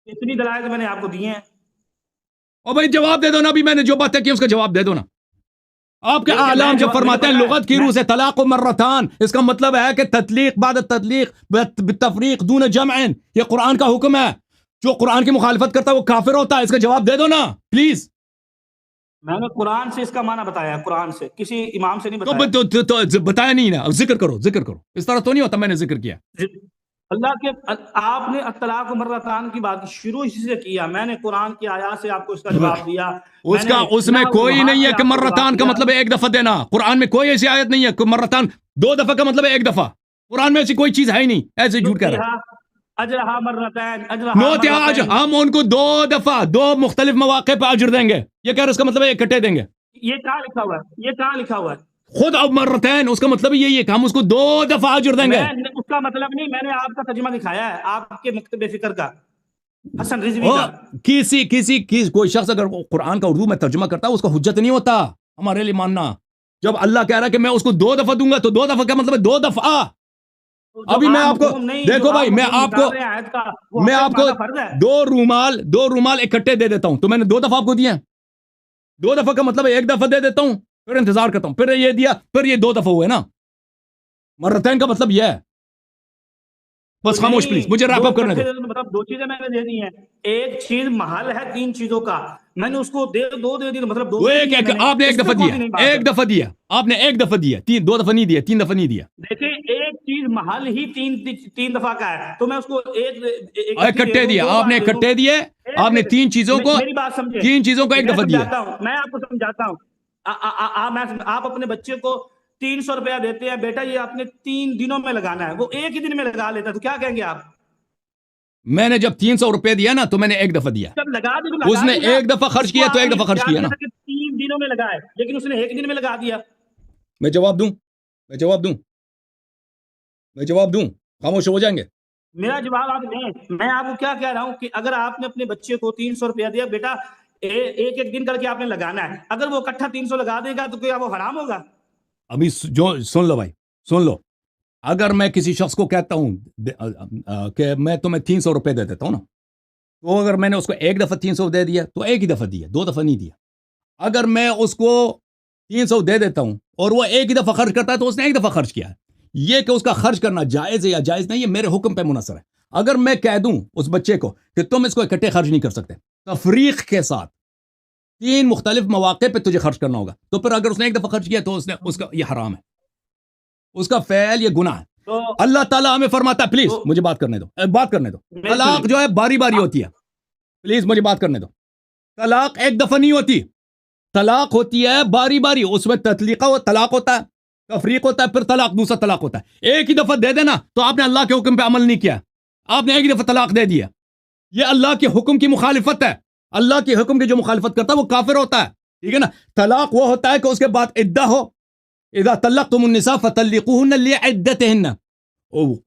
اتنی دلائل تو میں نے آپ کو دیے ہیں. اور بھائی جواب دے دو نا, ابھی میں نے جو باتیں کی اس کا جواب دے دو نا. آپ کے اعلام جب فرماتے ہیں لغت کی روح سے طلاق و مرتان, اس کا مطلب ہے کہ تطلیق بعد تطلیق بالتفریق دون جمع, یہ قرآن کا حکم ہے. جو قرآن کی مخالفت کرتا ہے وہ کافر ہوتا ہے. اس کا جواب دے دو نا پلیز. میں نے قرآن سے اس کا معنی بتایا ہے, قرآن سے, کسی امام سے نہیں بتایا. تو بتایا نہیں نا, اب ذکر کرو ذکر کرو. اس طرح تو نہیں ہوتا میں نے ذکر کیا. اللہ کے آپ نے الطلاق مرتان کی بات شروع اسی سے کیا. میں نے قرآن کی آیات سے آپ کو اس کا جواب دیا. اس میں کوئی نہیں ہے کہ مرتان کا مطلب ہے ایک دفعہ دینا. قرآن میں کوئی ایسی آیت نہیں ہے کہ مرتان 2 دفعہ کا مطلب ہے ایک دفعہ. قرآن میں ایسی کوئی چیز ہے ہی نہیں. ایسے جھوٹ کہہ رہا ہے. اجرہا مرتین ہم ان کو 2 دفعہ 2 مختلف مواقع پہ اجر دیں گے. یہ کہہ رہے اس کا مطلب ہے اکٹھے دیں گے. یہ کہاں لکھا ہوا ہے؟ یہ کہاں لکھا ہوا ہے؟ خود اب مرتین اس کا مطلب یہی ہے کہ ہم اس کو 2 دفعہ اجر دیں گے. اس کا مطلب نہیں, میں نے آپ کا ترجمہ دکھایا ہے آپ کے مکتب فکر کا, حسن رضوی کا. کسی کوئی شخص اگر قرآن کا اردو میں ترجمہ کرتا ہے اس کا حجت نہیں ہوتا ہمارے لیے ماننا. جب اللہ کہہ رہا ہے کہ میں اس کو 2 دفعہ دوں گا تو 2 دفعہ کا مطلب ہے 2 دفعہ. ابھی میں آپ کو دیکھو بھائی, میں آپ کو 2 رومال اکٹھے دے دیتا ہوں تو میں نے 2 دفعہ آپ کو دیا. 2 دفعہ کا مطلب 1 دفعہ دے دیتا ہوں پھر انتظار کرتا ہوں, پھر یہ دیا, پھر یہ 2 دفعہ ہوئے نا. مرتین کا مطلب یہ ہے. بس خاموش پلیز, مجھے ریپ اپ کرنے دو. مطلب 2 چیزیں میں نے دے دی ہیں. ایک چیز محل ہے 3 چیزوں کا, میں نے اس کو 2 دے دی, مطلب 2. آپ نے 1 دفعہ دیا, 1 دفعہ دیا, آپ نے 1 دفعہ دیا, 2 دفعہ نہیں دیا, 3 دفعہ نہیں دیا. دیکھیں ایک چیز محل ہی 3 دفعہ کا ہے تو میں اس کو ایک اکٹھے دیا. آپ نے اکٹھے دیے, آپ نے 3 چیزوں کو, میری بات سمجھیں, 3 چیزوں کو 1 دفعہ دیا. میں آپ کو سمجھاتا ہوں. آپ اپنے بچے کو 300 روپیہ دیتے ہیں, بیٹا یہ آپ نے 3 دنوں میں لگانا ہے, وہ ایک ہی دن میں لگا لیتا ہے تو کیا کہیں گے آپ؟ میں نے جب 300 روپے دیا نا تو میں نے 1 دفعہ دیا. اس نے 1 دفعہ خرچ کیا تو 1 دفعہ خرچ کیا نا. 3 دنوں میں لگائے لیکن اس نے 1 دن میں لگا دیا. میں جواب دوں خاموش ہو جائیں گے. میرا جواب آپ دیں. میں آپ کو کیا کہہ رہا ہوں کہ اگر آپ نے اپنے بچے کو 300 روپیہ دیا, بیٹا ایک دن کر کے آپ نے لگانا ہے, اگر وہ اکٹھا 300 لگا دے گا تو کیا وہ حرام ہوگا؟ ابھی جو سن لو بھائی, سن لو. اگر میں کسی شخص کو کہتا ہوں کہ میں تمہیں 300 روپے دے دیتا ہوں نا, تو اگر میں نے اس کو 1 دفعہ 300 دے دیا تو 1 ہی دفعہ دیا, 2 دفعہ نہیں دیا. اگر میں اس کو 300 دے دیتا ہوں اور وہ 1 ہی دفعہ خرچ کرتا ہے تو اس نے 1 دفعہ خرچ کیا ہے. یہ کہ اس کا خرچ کرنا جائز ہے یا جائز نہیں, یہ میرے حکم پہ منحصر ہے. اگر میں کہہ دوں اس بچے کو کہ تم اس کو اکٹھے خرچ نہیں کر سکتے, تفریق کے ساتھ 3 مختلف مواقع پہ تجھے خرچ کرنا ہوگا, تو پھر اگر اس نے 1 دفعہ خرچ کیا تو اس کا یہ حرام ہے, اس کا فعل یہ گناہ ہے. اللہ تعالیٰ ہمیں فرماتا ہے, پلیز مجھے بات کرنے دو. طلاق جو ہے باری باری ہوتی ہے, پلیز مجھے بات کرنے دو. طلاق 1 دفعہ نہیں ہوتی, طلاق ہوتی ہے باری باری. اس میں طلاق ہوتا ہے, تفریق ہوتا ہے, پھر طلاق, دوسرا طلاق ہوتا ہے. 1 ہی دفعہ دے دینا تو آپ نے اللہ کے حکم پہ عمل نہیں کیا, آپ نے 1 ہی دفعہ طلاق دے دیا. یہ اللہ کے حکم کی مخالفت ہے. اللہ کے حکم کی جو مخالفت کرتا ہے وہ کافر ہوتا ہے, ٹھیک ہے نا. طلاق وہ ہوتا ہے کہ اس کے بعد عدہ ہو. اذا طلقتم النساء فطلقوهن لعدتهن.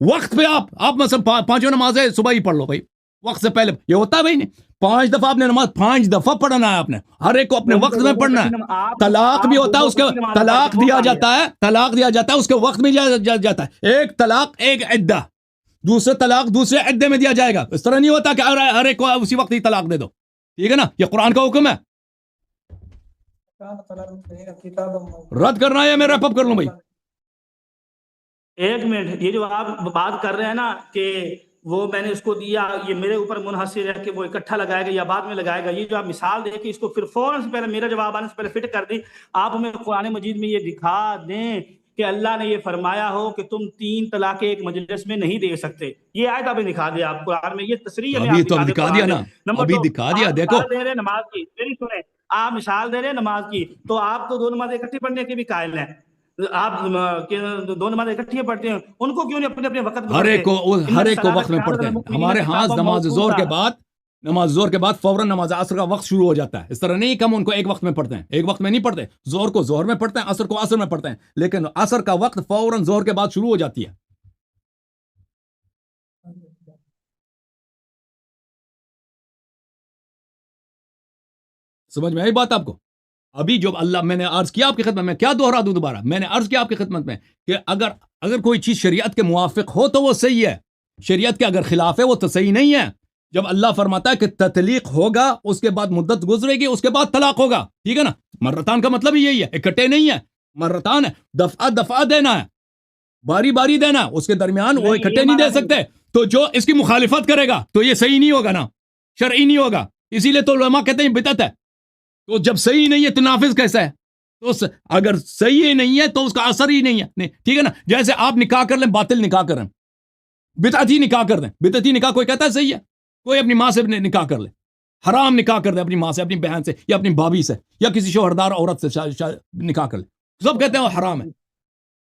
وقت پہ آپ مثلا 5 نمازیں صبح ہی پڑھ لو بھائی, وقت سے پہلے. یہ ہوتا ہے بھائی نہیں, 5 دفعہ آپ نے نماز 5 دفعہ پڑھنا ہے آپ نے, ہر ایک کو اپنے وقت میں پڑھنا ہے. طلاق بھی ہوتا ہے, اس کے طلاق دیا جاتا ہے, اس کے وقت میں جاتا ہے. ایک طلاق ایک عدہ, دوسرے طلاق دوسرے عدے میں دیا جائے گا. اس طرح نہیں ہوتا کہ ہر ایک کو اسی وقت ہی طلاق دے دو, ٹھیک ہے نا. یہ قرآن کا حکم ہے. رد کرنا ہے یا میں ریپ اپ کر لوں بھائی؟ 1 منٹ, یہ جو آپ بات کر رہے ہیں نا کہ وہ میں نے اس کو دیا, یہ میرے اوپر منحصر ہے کہ وہ اکٹھا لگائے گا یا بعد میں لگائے گا. یہ جو آپ مثال دے کے اس کو پھر فوراً سے پہلے میرا جواب آنے سے پہلے فٹ کر دی. آپ ہمیں قرآن مجید میں یہ دکھا دیں کہ اللہ نے یہ فرمایا ہو کہ تم 3 طلاقیں ایک مجلس میں نہیں دے سکتے. یہ آیت آپ نے دکھا دیا, آپ قرآن میں یہ تصریح ابھی تو دکھا دیا نا, ابھی دکھا دیا. دیکھو نماز کی, میری سنیں, آپ مثال دے رہے ہیں نماز کی, تو آپ تو 2 نمازیں اکٹھی پڑھنے کے بھی قائل ہیں. آپ 2 نمازیں اکٹھی پڑھتے ہیں, ان کو کیوں نہیں اپنے وقت ہر ایک کو وقت میں پڑھتے ہیں. ہمارے ہاں نماز زور کے بعد فوراً نماز عصر کا وقت شروع ہو جاتا ہے. اس طرح نہیں کہ ہم ان کو ایک وقت میں پڑھتے ہیں, ایک وقت میں نہیں پڑھتے. زور کو زور میں پڑھتے ہیں, عصر کو عصر میں پڑھتے ہیں, لیکن عصر کا وقت فوراً زور کے بعد شروع ہو جاتی ہے. سمجھ میں آئی بات آپ کو؟ ابھی جو اللہ میں نے عرض کیا آپ کی خدمت میں, کیا دوہرا دوں دوبارہ, میں نے عرض کیا آپ کی خدمت میں کہ اگر کوئی چیز شریعت کے موافق ہو تو وہ صحیح ہے, شریعت کے اگر خلاف ہے وہ تو صحیح نہیں ہے. جب اللہ فرماتا ہے کہ تطلیق ہوگا اس کے بعد مدت گزرے گی اس کے بعد طلاق ہوگا، ٹھیک ہے نا، مرتان کا مطلب ہی یہی ہے، اکٹھے نہیں ہے، مرتان ہے، دفعہ دینا ہے، باری باری دینا، اس کے درمیان وہ اکٹھے نہیں دے سکتے. تو جو اس کی مخالفت کرے گا تو یہ صحیح نہیں ہوگا نا، شرعی نہیں ہوگا، اسی لیے تو علماء کہتے ہیں بدعت ہے. تو جب صحیح نہیں ہے تو نافذ کیسا ہے؟ تو اگر صحیح نہیں ہے تو اس کا اثر ہی نہیں ہے، ٹھیک ہے نا. جیسے آپ نکاح کر لیں، باطل نکاح کریں، بدعتی نکاح کر دیں، بدعتی نکاح کوئی کہتا ہے صحیح ہے؟ کوئی اپنی ماں سے نکاح کر لے، حرام نکاح کر دے، اپنی ماں سے، اپنی بہن سے، یا اپنی بھابھی سے، یا کسی شوہردار عورت سے نکاح کر لے، سب کہتے ہیں وہ حرام ہے،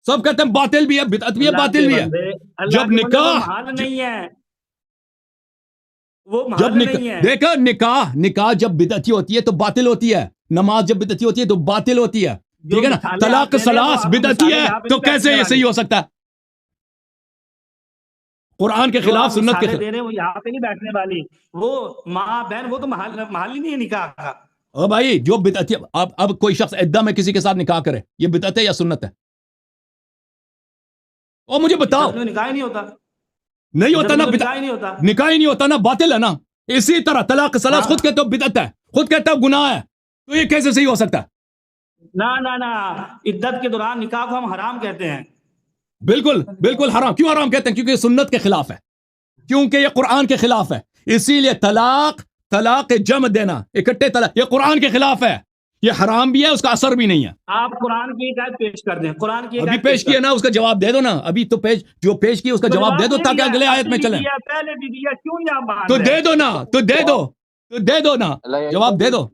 سب کہتے ہیں باطل بھی ہے، بدعت بھی ہے، باطل بھی ہے. جب نکاح نہیں ہے، وہ جب محل نہیں ہے. دیکھا نکاح جب بدعتی ہوتی ہے تو باطل ہوتی ہے، نماز جب بدعتی ہوتی ہے تو باطل ہوتی ہے، ٹھیک ہے نا. طلاق ثلاث بدعتی ہے تو کیسے یہ صحیح ہو سکتا ہے؟ قرآن کے خلاف، سنت کے خلاف. دے رہے وہ یہاں پہ نہیں بیٹھنے والی، وہ ماں بہن، وہ تو محل ہی نہیں ہے نکاح کا. او بھائی جو بدعتی، اب کوئی شخص عدہ میں کسی کے ساتھ نکاح کرے، یہ بدعت ہے یا سنت ہے؟ او مجھے بتاؤ. نکاح نہیں ہوتا، نہیں ہوتا نا، نکاح ہی نہیں ہوتا، نکاح ہی نہیں ہوتا نا، باطل ہے نا. اسی طرح طلاق ثلاث خود کہتے ہو بدعت ہے، خود کہتا ہو گناہ ہے، تو یہ کیسے صحیح ہو سکتا ہے؟ نہ عدت کے دوران نکاح کو ہم حرام کہتے ہیں. بالکل حرام. کیوں حرام کہتے ہیں؟ کیونکہ یہ سنت کے خلاف ہے، کیونکہ یہ قرآن کے خلاف ہے. اسی لیے طلاق جمع دینا، اکٹھے طلاق، یہ قرآن کے خلاف ہے، یہ حرام بھی ہے، اس کا اثر بھی نہیں ہے. آپ قرآن کی ایک آیت پیش کر دیں، قرآن کی ابھی پیش کیا نا، اس کا جواب دے دو نا. ابھی تو جو پیش کی اس کا جواب دے دو تاکہ اگلے آیت میں چلیں. پہلے بھی دیا، کیوں نہیں آپ مان تو رہے؟ دے دو نا، تو دے دو نا، جواب دے دو،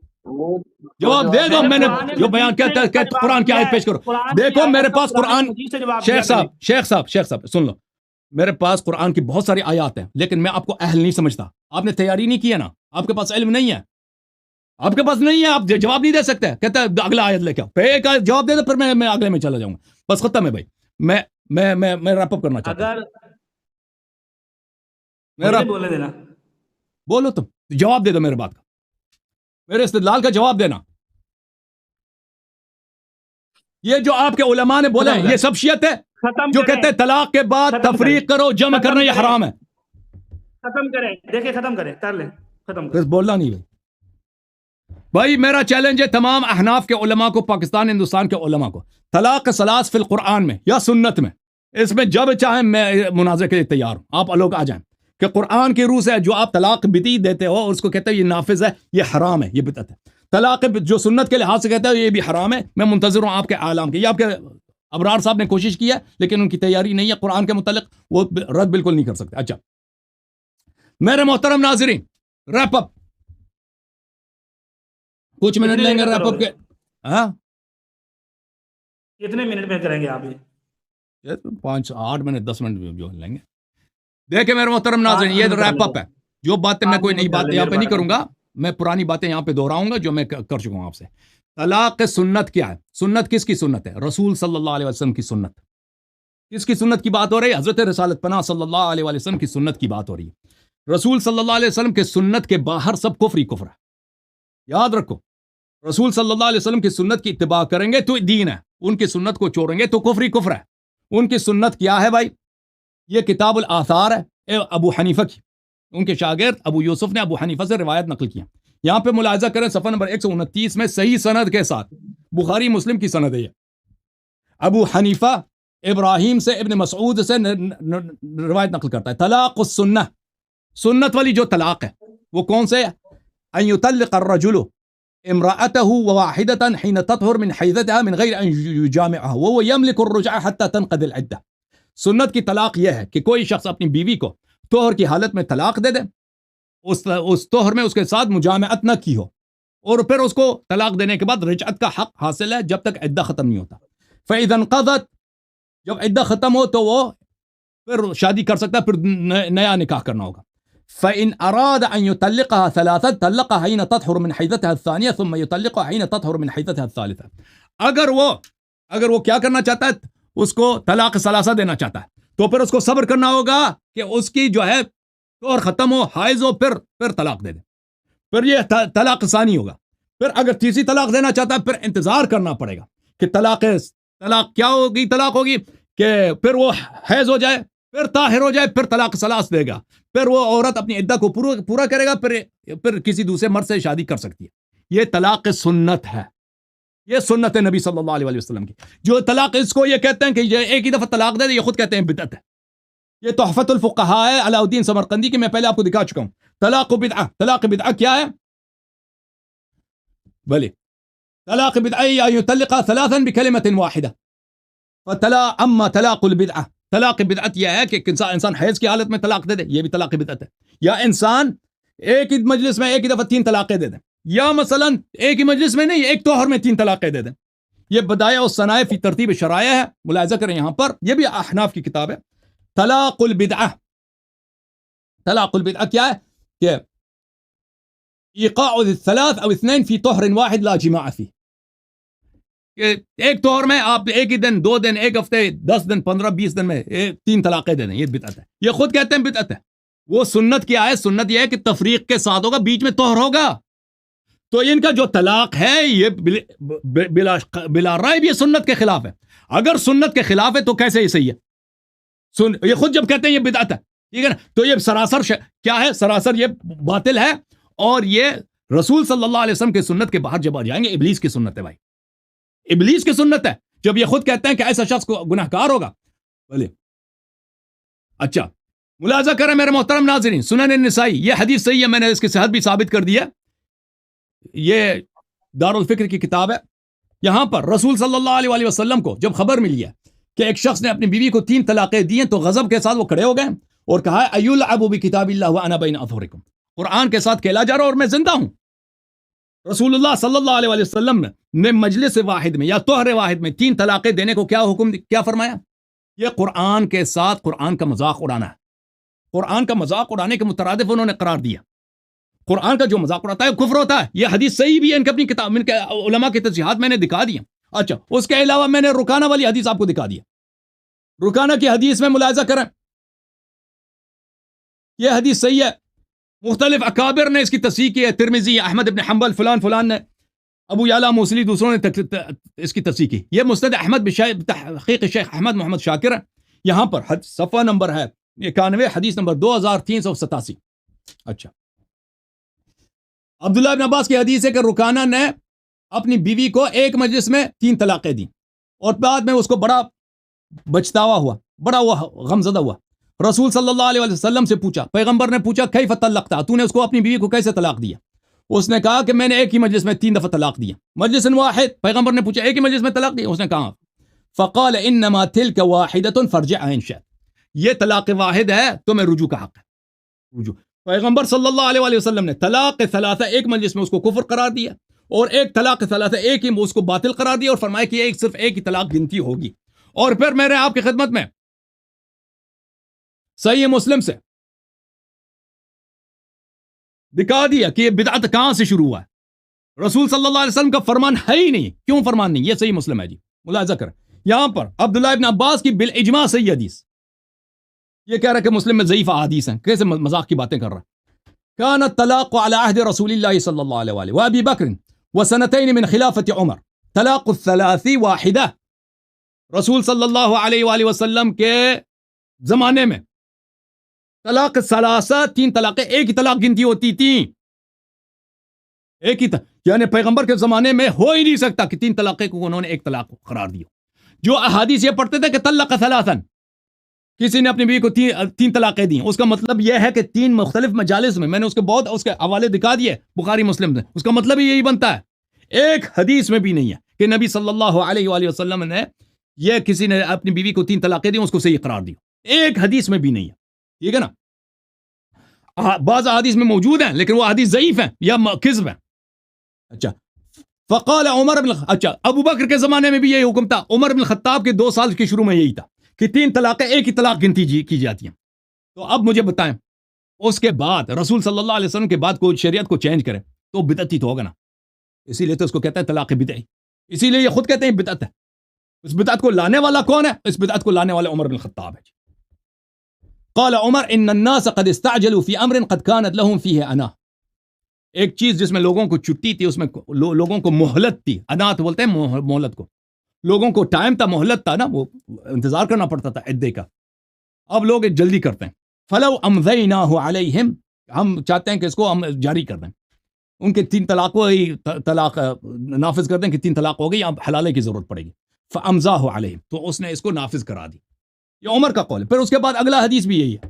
جواب دے دو. میں نے جو بیان کہتا ہے کہ قرآن کی آیت پیش کرو. دیکھو میرے پاس قرآن، شیخ صاحب سن لو، میرے پاس قرآن کی بہت ساری آیات ہیں، لیکن میں آپ کو اہل نہیں سمجھتا. آپ نے تیاری نہیں کی ہے نا، آپ کے پاس علم نہیں ہے، آپ کے پاس نہیں ہے، آپ جواب نہیں دے سکتے. کہتا ہے اگلا آیت لے کے پھر ایک جواب دے دو، پھر میں اگلے میں چلا جاؤں گا. بس ختم ہے بھائی. میں ریپ اپ کرنا چاہتا ہوں. میرا بولنے دینا، بولو تم، جواب دے دو میرے بات کا، میرے استدلال کا جواب دینا. یہ جو آپ کے علماء نے بولا ہے یہ سب شیعت ہے، جو کہتے ہیں طلاق کے بعد تفریق کرو، جمع کرنا یہ حرام ہے. ختم کریں، دیکھیں ختم کریں، کر لیں، ختم کریں. بس بولنا نہیں بھائی. میرا چیلنج ہے تمام احناف کے علماء کو، پاکستان ہندوستان کے علماء کو، طلاق ثلاث فی القرآن میں یا سنت میں، اس میں جب چاہیں میں مناظرے کے لیے تیار ہوں. آپ لوگ آ جائیں کہ قرآن کی روح سے جو آپ طلاق بدعی دیتے ہو اور اس کو کہتے ہو یہ نافذ ہے، یہ حرام ہے، یہ بدعت ہے. طلاق جو سنت کے لحاظ سے کہتے ہو یہ بھی حرام ہے. میں منتظر ہوں آپ کے اعلام کے. یہ آپ کے ابرار صاحب نے کوشش کی ہے لیکن ان کی تیاری نہیں ہے قرآن کے متعلق، وہ رد بالکل نہیں کر سکتے. اچھا میرے محترم ناظرین، ریپ اپ کچھ منٹ لیں گے ریپ اپ کے. ہاں کتنے منٹ میں کریں گے آپ؟ یہ 8 منٹ 10 منٹ جو لیں گے. دیکھیں میرے محترم ناظرین، یہ ریپ اپ ہے. جو باتیں میں کوئی نئی باتیں یہاں پہ نہیں کروں گا، میں پرانی باتیں یہاں پہ دہراؤں گا جو میں کر چکا ہوں آپ سے. طلاق سنت کیا ہے؟ سنت کس کی سنت ہے؟ رسول صلی اللہ علیہ وسلم کی سنت. کس کی سنت کی بات ہو رہی ہے؟ حضرت رسالت پناہ صلی اللہ علیہ وسلم کی سنت کی بات ہو رہی ہے. رسول صلی اللہ علیہ وسلم کے سنت کے باہر سب کفر ہی کفر ہے. یاد رکھو، رسول صلی اللہ علیہ وسلم کی سنت کی اتباع کریں گے تو دین ہے، ان کی سنت کو چھوڑیں گے تو کفر ہی کفر ہے. ان کی سنت کیا ہے بھائی؟ یہ کتاب الآثار ہے ابو حنیفہ کی. ان کے شاگرد ابو یوسف نے ابو حنیفہ سے روایت نقل کیا. یہاں پہ ملاحظہ کریں صفحہ نمبر 129 میں صحیح سند کے ساتھ، بخاری مسلم کی سند ہے یہ. ابو حنیفہ ابراہیم سے ابن مسعود سے روایت نقل کرتا ہے. طلاق السنہ، سنت والی جو طلاق ہے وہ کون سے ہے؟ ان یطلق الرجل امرأته واحدة حين تطهر من حیضتها من غیر ان یجامعها وهو يملك الرجعة حتى تنقضي العدة. سنت کی طلاق یہ ہے کہ کوئی شخص اپنی بیوی کو طہر کی حالت میں طلاق دے دے، اس طہر میں اس کے ساتھ مجامعت نہ کی ہو، اور پھر اس کو طلاق دینے کے بعد رجعت کا حق حاصل ہے جب تک عدہ ختم نہیں ہوتا. فإذا انقضت، جب عدہ ختم ہو تو وہ پھر شادی کر سکتا ہے، پھر نیا نکاح کرنا ہوگا. فإن أراد أن يطلقها ثلاثة طلقها حين تطهر من حيضتها الثانية ثم يطلقها حين تطهر من حيضتها الثالثة. اگر وہ کیا کرنا چاہتا ہے، اس کو طلاق ثلاثہ دینا چاہتا ہے، تو پھر اس کو صبر کرنا ہوگا کہ اس کی جو ہے طہر ختم ہو، حائض ہو، پھر طلاق دے دے، پھر یہ طلاق ثانی ہوگا. پھر اگر تیسری طلاق دینا چاہتا ہے پھر انتظار کرنا پڑے گا کہ طلاق کیا ہوگی، طلاق ہوگی کہ پھر وہ حیض ہو جائے، پھر طاہر ہو جائے پھر طلاق ثلاث دے گا، پھر وہ عورت اپنی عدہ کو پورا کرے گا، پھر کسی دوسرے مرد سے شادی کر سکتی ہے۔ یہ طلاق سنت ہے، یہ سنت ہے نبی صلی اللہ علیہ وسلم کی۔ جو طلاق اس کو یہ کہتے ہیں کہ یہ ایک ہی دفعہ طلاق دے دے، یہ خود کہتے ہیں بدعت ہے۔ یہ تحفۃ الفقہاء ہے علاء الدین سمرقندی کی، میں پہلے آپ کو دکھا چکا ہوں۔ طلاق بدعہ، طلاق بدعہ کیا ہے؟ بلے طلاق بدعہ یا یطلق ثلاثا بکلمۃ واحدہ، اما طلاق البدعہ، طلاق بدعت یہ ہے کہ انسان حیض کی حالت میں طلاق دے دے، یہ بھی طلاق بدعت ہے۔ یا انسان ایک ہی مجلس میں ایک ہی دفعہ 3 طلاقیں دے دیں، یا مثلا ایک ہی مجلس میں نہیں، ایک طہر میں 3 طلاقیں دے دیں۔ یہ بدایع الصنائع فی ترتیب الشرائع ہے، ملاحظہ کریں یہاں پر، یہ بھی احناف کی کتاب ہے۔ طلاق البدعہ، طلاق البدعہ کیا ہے؟ کہ ایقاع الثلاث او اثنین فی طہر واحد لا جماع فی، کہ ایک طور میں آپ ایک ہی دن، 2 دن، ایک ہفتے، 10 دن، 15، 20 دن میں 3 طلاقیں دے دیں، یہ بدعت ہے۔ یہ خود کہتے ہیں بدعت ہے۔ وہ سنت کیا ہے؟ سنت یہ ہے کہ تفریق کے ساتھ ہوگا، بیچ میں طہر ہوگا۔ تو ان کا جو طلاق ہے یہ بلا رائب یہ سنت کے خلاف ہے۔ اگر سنت کے خلاف ہے تو کیسے یہ صحیح ہے؟ یہ خود جب کہتے ہیں یہ بدعت ہے، ٹھیک ہے نا، تو یہ سراسر کیا ہے؟ سراسر یہ باطل ہے، اور یہ رسول صلی اللہ علیہ وسلم کے سنت کے باہر جب آ جائیں گے، ابلیس کی سنت ہے بھائی، ابلیس کی سنت ہے۔ جب یہ خود کہتے ہیں کہ ایسا شخص کو گناہ گار ہوگا، بولے اچھا ملاحظہ کریں میرے محترم ناظرین، سنن النسائی، یہ حدیث صحیح ہے، میں نے اس کی صحت بھی ثابت کر دی ہے، یہ دارالفکر کی کتاب ہے۔ یہاں پر رسول صلی اللہ علیہ وسلم کو جب خبر ملی ہے کہ ایک شخص نے اپنی بیوی کو 3 طلاقیں دی ہیں، تو غضب کے ساتھ وہ کھڑے ہو گئے اور کہا ہے ایلعب بکتاب اللہ وانا بین اظہرکم، قرآن کے ساتھ کھیلا جا رہا اور میں زندہ ہوں۔ رسول اللہ صلی اللہ علیہ وسلم نے مجلس واحد میں یا طہر واحد میں 3 طلاقیں دینے کو کیا فرمایا؟ یہ قرآن کے ساتھ قرآن کا مذاق اڑانا ہے۔ قرآن کا مذاق اڑانے کے مترادف انہوں نے قرار دیا۔ قرآن کا جو مذاق اڑاتا ہے کفر ہوتا ہے۔ یہ حدیث صحیح بھی ہے، ان کی اپنی کتاب، ان کے علماء کے تصحیحات میں نے دکھا دیا۔ اچھا، اس کے علاوہ میں نے رکانہ والی حدیث آپ کو دکھا دیا۔ رکانہ کی حدیث میں ملاحظہ کریں، یہ حدیث صحیح ہے، مختلف اکابر نے اس کی تصحیح کی ہے، ترمذی، احمد ابن حنبل، فلان نے، ابو یعلا موصلی، دوسروں نے اس کی تصحیح کی۔ یہ مسند احمد تحقیق شیخ احمد محمد شاکر ہے۔ یہاں پر صفحہ نمبر ہے 91، حدیث نمبر 2387۔ اچھا، عبداللہ ابن عباس کی حدیث ہے کہ رکانہ نے اپنی بیوی کو ایک مجلس میں 3 طلاقیں دیں، اور بعد میں اس کو بڑا بچتاوا ہوا، بڑا وہ غمزدہ ہوا۔ رسول صلی اللہ علیہ وسلم سے پوچھا، پیغمبر نے پوچھا کیف طلقتا، تو نے اس کو اپنی بیوی کو کیسے طلاق دیا؟ اس نے کہا کہ میں نے ایک ہی مجلس میں 3 دفعہ طلاق دیا۔ مجلس واحد، پیغمبر نے پوچھا ایک ہی مجلس میں طلاق دی؟ اس نے کہا فقال انما تلك واحدة فارجعها ان شئت، یہ طلاق واحد ہے، تمہیں رجوع کا حق ہے۔ رجوع، پیغمبر صلی اللہ علیہ وسلم نے طلاق ثلاثہ ایک مجلس میں اس کو کفر قرار دیا، اور ایک طلاق ثلاثہ ایک ہی اس کو باطل قرار دیا، اور فرمایا کہ صرف ایک ہی طلاق گنتی ہوگی۔ اور پھر میرے آپ کی خدمت میں صحیح مسلم سے دکھا دیا کہ یہ بدعت کہاں سے شروع ہوا ہے۔ رسول صلی اللہ علیہ وسلم کا فرمان ہے ہی نہیں، کیوں فرمان نہیں؟ یہ صحیح مسلم ہے جی، ملاحظہ کریں یہاں پر عبداللہ ابن عباس کی بالاجماع صحیح حدیث، یہ کہہ رہا ہے کہ مسلم میں ضعیف احادیث ہیں، کیسے مذاق کی باتیں کر رہا ہے۔ کان الطلاق على عهد رسول اللہ صلی اللہ علیہ وآلہ وابی بکر وسنتین من خلافت عمر طلاق الثلاث واحدہ، رسول صلی اللہ علیہ وآلہ وسلم کے زمانے میں طلاق ثلاثہ 3 طلاقیں ایک ہی طلاق گنتی ہوتی تھیں، ایک ہی یعنی پیغمبر کے زمانے میں ہو ہی نہیں سکتا کہ 3 طلاقیں کو انہوں نے ایک طلاق قرار دیا۔ جو احادیث یہ پڑھتے تھے کہ طلق ثلاثا، کسی نے اپنی بیوی کو 3 طلاقیں دی، اس کا مطلب یہ ہے کہ 3 مختلف مجالس میں نے اس کے حوالے دکھا دیے بخاری مسلم میں، اس کا مطلب ہی یہی بنتا ہے۔ ایک حدیث میں بھی نہیں ہے کہ نبی صلی اللہ علیہ وآلہ وسلم نے یہ کسی نے اپنی بیوی کو 3 طلاقیں دی اس کو صحیح قرار دیا، ایک حدیث میں بھی نہیں ہے، ٹھیک ہے نا۔ بعض حدیث میں موجود ہیں لیکن وہ حدیث ضعیف ہیں یا کذب ہیں۔ اچھا، فقال عمر بن اچھا، ابو بکر کے زمانے میں بھی یہی حکم تھا، عمر بن الخطاب کے 2 سال کے شروع میں یہی تھا کہ 3 طلاقیں ایک ہی طلاق گنتی کی جاتی ہیں۔ تو اب مجھے بتائیں، اس کے بعد رسول صلی اللہ علیہ وسلم کے بعد کوئی شریعت کو چینج کرے تو بدعت ہی تو ہوگا نا، اسی لیے تو اس کو کہتے ہیں طلاق بدعی، اسی لیے یہ خود کہتے ہیں بدعت ہے۔ اس بدعت کو لانے والا کون ہے؟ اس بدعت کو لانے والا عمر بن الخطاب ہے۔ قال عمر ان الناس قد استعجلوا في امر قد كانت لهم فيه انا، ایک چیز جس میں لوگوں کو چھٹی تھی، اس میں لوگوں کو مہلت تھی، انات بولتے ہیں مہلت کو، لوگوں کو ٹائم تھا، مہلت تھا نا، وہ انتظار کرنا پڑتا تھا عدے کا۔ اب لوگ جلدی کرتے ہیں. فلو امضیناہ علیہم, ہم چاہتے ہیں کہ اس کو ہم جاری کر دیں, ان کے 3 طلاق طلاق نافذ کر دیں کہ 3 طلاق ہو گئی, اب حلالے کی ضرورت پڑے گی. فامضاہ علیہم, تو اس نے اس کو نافذ کرا دی. یہ عمر کا قول ہے. پھر اس کے بعد اگلا حدیث بھی یہی ہے,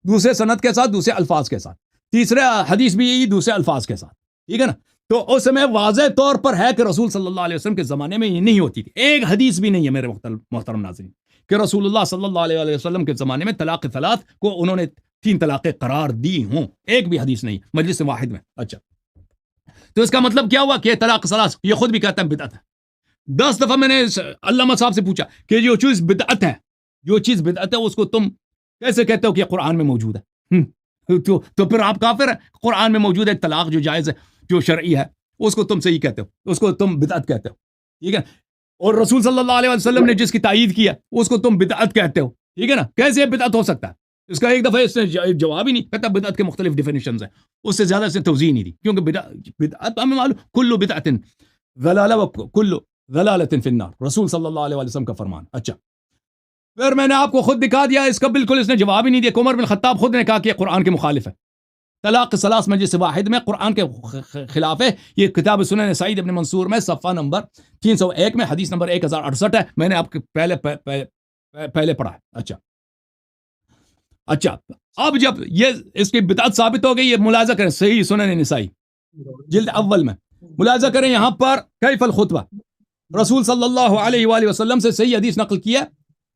دوسرے سند کے ساتھ, دوسرے الفاظ کے ساتھ. تیسرا حدیث بھی یہی, دوسرے الفاظ کے ساتھ. ٹھیک ہے نا. تو اس میں واضح طور پر ہے کہ رسول صلی اللہ علیہ وسلم کے زمانے میں یہ نہیں ہوتی تھی. ایک حدیث بھی نہیں ہے میرے محترم ناظرین کہ رسول اللہ صلی اللہ علیہ وسلم کے زمانے میں طلاق ثلاث کو انہوں نے 3 طلاقیں قرار دی ہوں. ایک بھی حدیث نہیں مجلس واحد میں. اچھا, تو اس کا مطلب کیا ہوا کہ طلاق ثلاث یہ خود بھی کہتا ہے بدعت ہے. 10 دفعہ میں نے علامہ صاحب سے پوچھا کہ جو چیز بدعت ہے, جو چیز بدعت ہے اس کو تم کیسے کہتے ہو کہ قرآن میں موجود ہے؟ تو پھر آپ کافر ہیں. قرآن میں موجود ہے طلاق جو جائز ہے, جو شرعی ہے, اس کو تم صحیح کہتے ہو, اس کو تم بدعت کہتے ہو. ٹھیک ہے. اور رسول صلی اللہ علیہ وسلم نے جس کی تائید کیا اس کو تم بدعت کہتے ہو. ٹھیک ہے نا. کیسے بدعت ہو سکتا ہے؟ اس کا ایک دفعہ اس نے جواب ہی نہیں کہتا. بدعت کے مختلف ڈیفینیشنز ہیں, اس سے زیادہ اس نے توضیح نہیں دی, کیونکہ بدعت ہمیں معلوم کل بدعت ضلالہ و کل ضلالۃ فی النار, رسول صلی اللہ علیہ وسلم کا فرمان. اچھا, پھر میں نے آپ کو خود دکھا دیا اس کا بالکل اس نے جواب ہی نہیں دیا. عمر بن خطاب خود نے کہا کہ یہ قرآن کے مخالف ہے. طلاق ثلاث مجلس واحد میں قرآن کے خلاف ہے. یہ کتاب سنن سعید ابن منصور میں صفحہ نمبر 301 میں حدیث نمبر 1068 ہے. میں نے آپ کے پہلے پڑھا ہے. اچھا, اب جب یہ اس کی بدعت ثابت ہو گئی, یہ ملاحظہ کریں صحیح سنن نسائی جلد اول میں ملاحظہ کریں یہاں پر کیف الخطبہ رسول صلی اللہ علیہ وآلہ وسلم سے صحیح حدیث نقل کیا.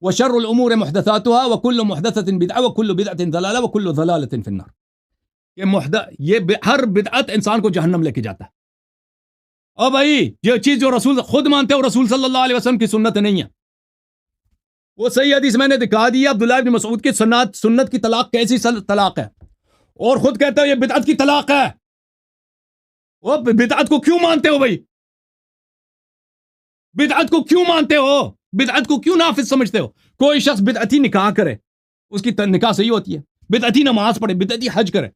وشر الامور محدثاتها وكل محدثة بدعة وكل بدعة ضلالة وكل ضلالة في النار. یہ ہر بدعت انسان کو جہنم لے کے جاتا ہے. اور بھائی یہ چیز جو رسول خود مانتے ہو رسول صلی اللہ علیہ وسلم کی سنت نہیں ہے, وہ صحیح حدیث میں نے دکھا دیا. عبداللہ بن مسعود کی سنت کی طلاق کیسی طلاق ہے, اور خود کہتا ہے یہ بدعت کی طلاق ہے. وہ بدعت کو کیوں مانتے ہو بھائی؟ بدعت کو کیوں مانتے ہو؟ بدعت کو کیوں نافذ سمجھتے ہو؟ کوئی شخص بدعتی نکاح کرے, اس کی نکاح صحیح ہوتی ہے. بدعتی نماز پڑھے, بدعتی حج کرے,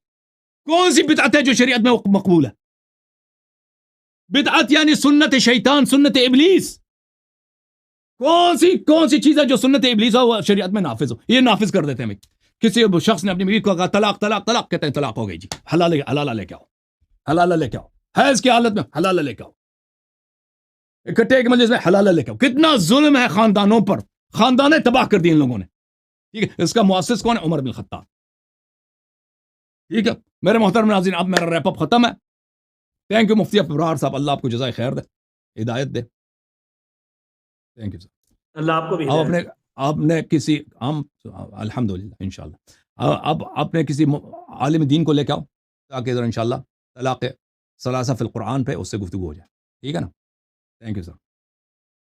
کون سی بدعت ہے جو شریعت میں مقبول ہے؟ بدعت یعنی سنت شیطان, سنت ابلیس. کون سی چیز ہے جو سنت ابلیس ہو وہ شریعت میں نافذ ہو؟ یہ نافذ کر دیتے ہیں. کسی شخص نے اپنی بیوی کو کہا طلاق طلاق طلاق, کہتے ہیں طلاق ہو گئی جی, حلالہ لے کے آؤ, حلالہ لے کے آؤ, حیض کی حالت میں حلالہ لے کے آؤ, اکٹھے ایک مجلس میں حلالہ لے کے آؤ. کتنا ظلم ہے خاندانوں پر, خاندانیں تباہ کر دی ان لوگوں نے. ٹھیک ہے, اس کا مؤسس کون ہے؟ عمر بن خطاب. ٹھیک ہے میرے محترم ناظرین, اب میرا ریپ اپ ختم ہے. تھینک یو مفتی ابرار صاحب, اللہ آپ کو جزائے خیر دے, ہدایت دے. Thank you sir. اللہ آپ کو بھی آپ نے کسی الحمدللہ انشاءاللہ اب اپنے کسی عالم دین کو لے کے آؤ تاکہ ذرا انشاءاللہ طلاق ثلاثہ فی القرآن پہ اس سے گفتگو ہو جائے. ٹھیک ہے نا. Thank you sir.